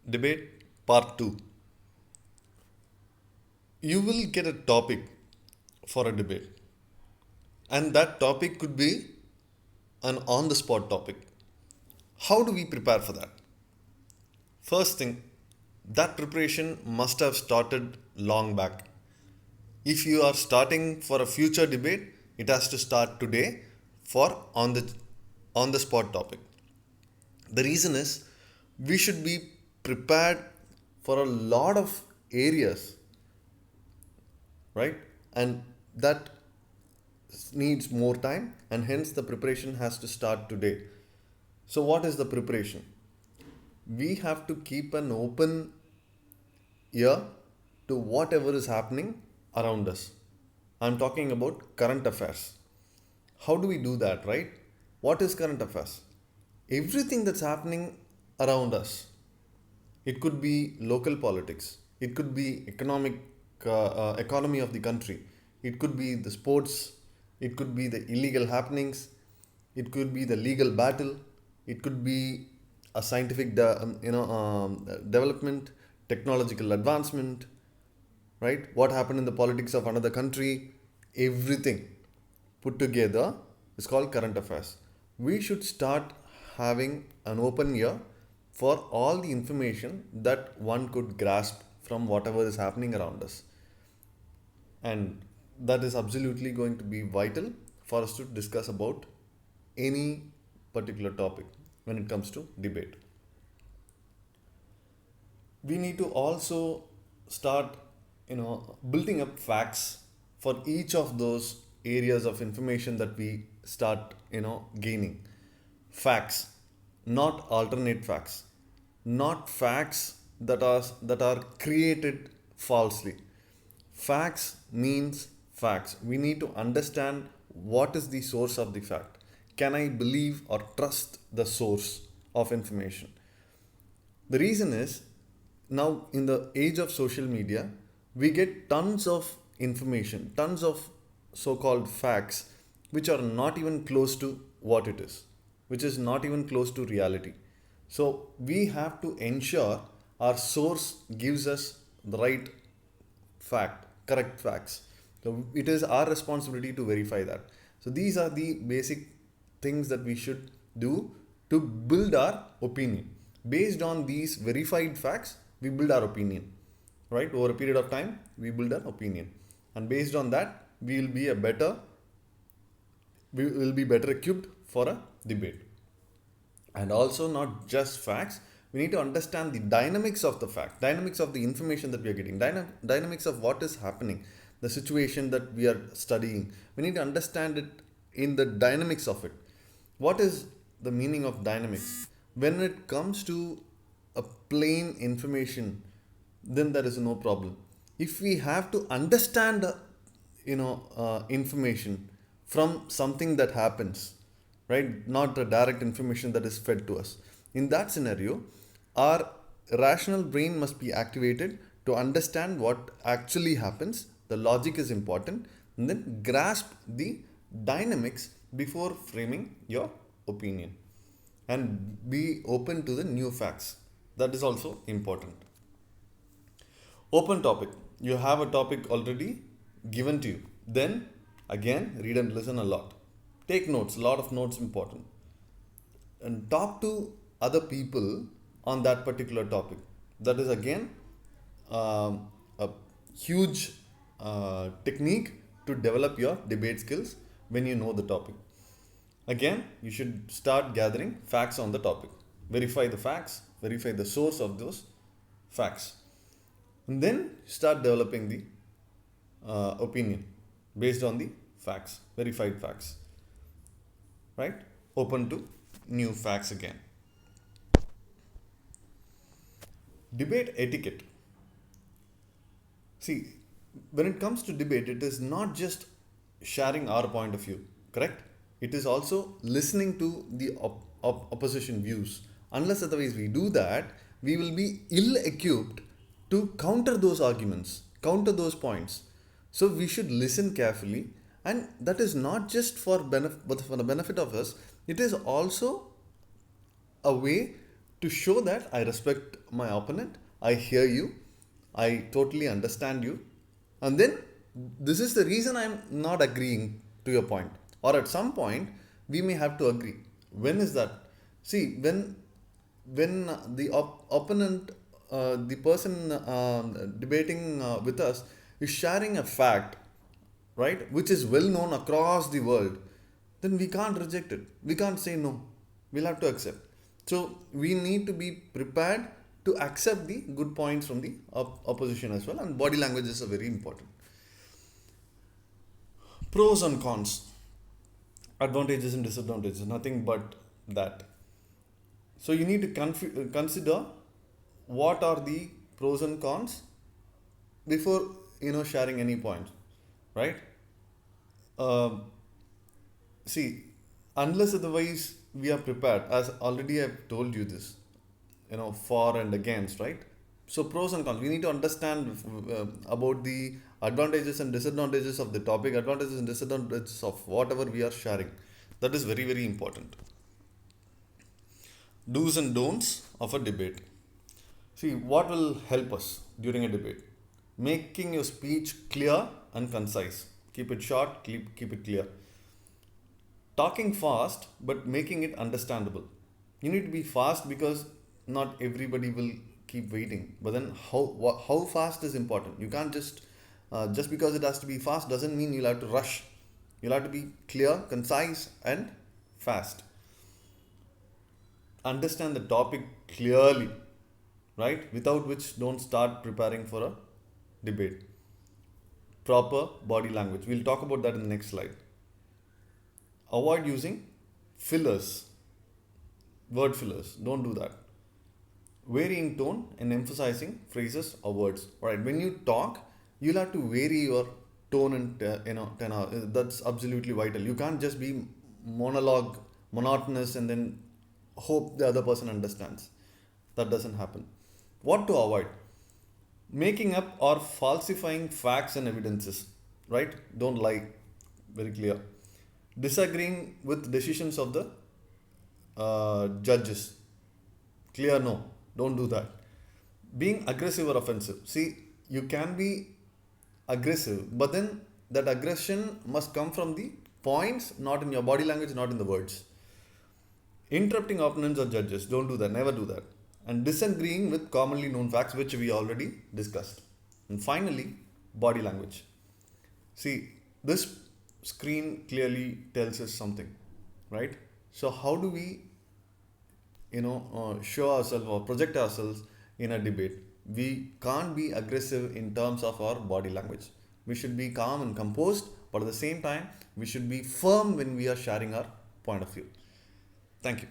Debate Part 2. You will get a topic for a debate, and that topic could be an on the spot topic. How do we prepare for that? First thing, that preparation must have started long back. If you are starting for a future debate, it has to start today for on the spot topic. The reason is we should be prepared for a lot of areas, right? And that needs more time, and hence the preparation has to start today. So, what is the preparation? We have to keep an open ear to whatever is happening around us. I'm talking about current affairs. How do we do that, right? What is current affairs? Everything that's happening around us. It could be local politics. It could be economy of the country. It could be the sports. It could be the illegal happenings. It could be the legal battle. It could be a scientific, development, technological advancement, right? What happened in the politics of another country? Everything put together is called current affairs. We should start having an open ear for all the information that one could grasp from whatever is happening around us. And that is absolutely going to be vital for us to discuss about any particular topic when it comes to debate. We need to also start, building up facts for each of those areas of information that we start, gaining. Facts, not alternate facts, not facts that are created falsely. Facts means facts. We need to understand what is the source of the fact. Can I believe or trust the source of information? The reason is, now in the age of social media, we get tons of information, tons of so called facts, which are not even close to what it is, which is not even close to reality. So we have to ensure our source gives us the right fact, correct facts. So it is our responsibility to verify that. So these are the basic things that we should do to build our opinion. Based on these verified facts, we build our opinion. Right? Over a period of time, we build an opinion. And based on that, we will be better equipped for a debate. And also, not just facts, we need to understand the dynamics of the fact, dynamics of the information that we are getting, dynamics of what is happening, the situation that we are studying. We need to understand it in the dynamics of it. What is the meaning of dynamics? When it comes to a plain information, then there is no problem. If we have to understand, information from something that happens, right? Not the direct information that is fed to us. In that scenario, our rational brain must be activated to understand what actually happens. The logic is important, and then grasp the dynamics before framing your opinion, and be open to the new facts. That is also important. Open topic. You have a topic already given to you. Then again, read and listen a lot. Take notes, a lot of notes important. And talk to other people on that particular topic. That is again a huge technique to develop your debate skills when you know the topic. Again, you should start gathering facts on the topic. Verify the facts, verify the source of those facts, and then start developing the opinion based on the facts, verified facts, right? Open to new facts again. Debate etiquette. See, when it comes to debate, it is not just sharing our point of view, correct? It is also listening to the opposition views. Unless otherwise we do that, we will be ill equipped to counter those arguments, counter those points. So we should listen carefully, and that is not just for benefit, but for the benefit of us. It is also a way to show that I respect my opponent, I hear you, I totally understand you, and then this is the reason I'm not agreeing to your point. Or at some point, we may have to agree. When is that? See, when the opponent, the person debating with us, is sharing a fact, right, which is well known across the world, then we can't reject it. We can't say no. We'll have to accept. So we need to be prepared to accept the good points from the opposition as well, and body language is a very important. Pros and cons, advantages and disadvantages, nothing but that. So you need to consider what are the pros and cons before sharing any points, right? Um See, unless otherwise we are prepared, as already I've told you this, for and against, right? So, pros and cons. We need to understand about the advantages and disadvantages of the topic, advantages and disadvantages of whatever we are sharing. That is very, very important. Do's and don'ts of a debate. See, what will help us during a debate? Making your speech clear and concise. Keep it short, keep it clear. Talking fast but making it understandable. You need to be fast because not everybody will keep waiting, but then how fast is important. You can't just because it has to be fast doesn't mean you'll have to rush. You'll have to be clear, concise, and fast. Understand the topic clearly, right, without which don't start preparing for a debate. Proper body language, we'll talk about that in the next slide. Avoid using fillers, word fillers. Don't do that. Varying tone and emphasizing phrases or words. Alright, when you talk, you'll have to vary your tone and tenor. That's absolutely vital. You can't just be monologue, monotonous, and then hope the other person understands. That doesn't happen. What to avoid? Making up or falsifying facts and evidences. Right? Don't lie. Very clear. Disagreeing with decisions of the judges. Clear no. Don't do that. Being aggressive or offensive. See, you can be aggressive, but then that aggression must come from the points, not in your body language, not in the words. Interrupting opponents or judges. Don't do that. Never do that. And disagreeing with commonly known facts, which we already discussed. And finally, body language. See, this screen clearly tells us something, right? So how do we show ourselves or project ourselves in a debate? We can't be aggressive in terms of our body language. We should be calm and composed, but at the same time we should be firm when we are sharing our point of view. Thank you.